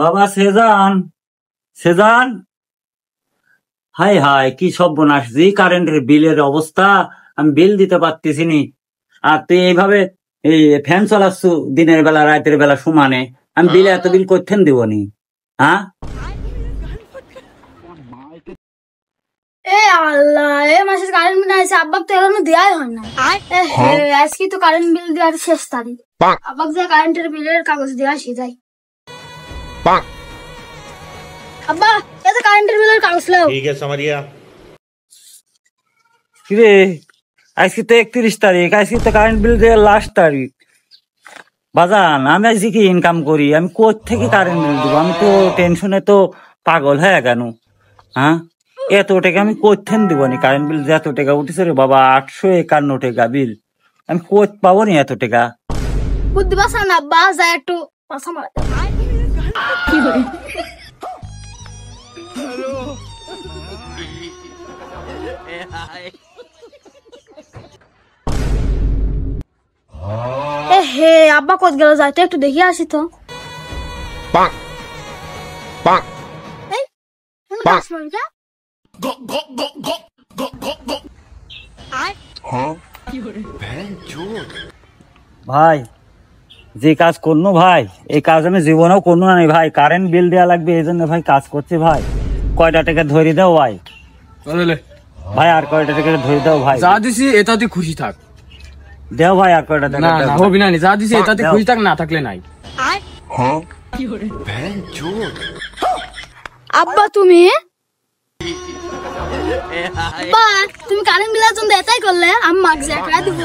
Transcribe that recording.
বাবা Shezan, Shezan, high high কি সর্বনাশ জি কারেন্টের বিলের অবস্থা, আমি বিল দিতে পারতেছি নি। আর তুই এইভাবে এই ফ্যান চালাচ্ছ দিনের বেলা রাতের বেলা সমানে, আমি বিল এত বিল করতেন দিব নি? হ্যাঁ এ আল্লাহ, এ মাসের কারেন্ট বিল আছে, আব্বাক তো এখনো দেওয়াই হয় না। আজকে তো কারেন্ট বিল দেওয়ার শেষ তারিখ। আব্বাক যা কারেন্টের বিলের কাগজ দেওয়া সেটাই। আব্বা, এত কারেন্টের বিলের কাগজ লাও। ঠিক আছে সামারিয়া। কিরে আজকে তো 31 তারিখ, আজকে তো কারেন্ট বিল দেওয়ার লাস্ট তারিখ। বাজান আমি আজকে কি ইনকাম করি, আমি কোত্থেকে কারেন্ট বিল দিব? আমি তো টেনশনে তো পাগল হয়ে গেল। হ্যাঁ এত টাকা আমি কোথেন দিব নি? কারেন্ট বিল যে এত টাকা উঠেছে রে বাবা, 851 টাকা বিল, আমি কোথ পাবো নি এত টাকা? বুদ্ধি বাসা না আব্বা, যা একটু পাশা মারা হে আব্বা কত গেল, যাইতে একটু দেখে আসি তো। ভাই যে কাজ করলো ভাই, এই কাজ আমি জীবনেও করলো না ভাই। কারেন্ট বিল দেওয়া লাগবে এই জন্য ভাই কাজ করছি ভাই। কয়টা টাকা ধরে দাও ভাই, ভাই আর কয়টা টাকা ধরে দাও ভাই। যা দিছি এটাতে খুশি থাক। দেও ভাই আর কয়টা টাকা। না না হবি না, যা দিছি এটাতে খুশি থাক, না থাকলে নাই। আব্বা তুমি আব্বা তুমি কারেন্ট বিলের জন্য এটাই করলে, আমি মাকে যে একটা দিব।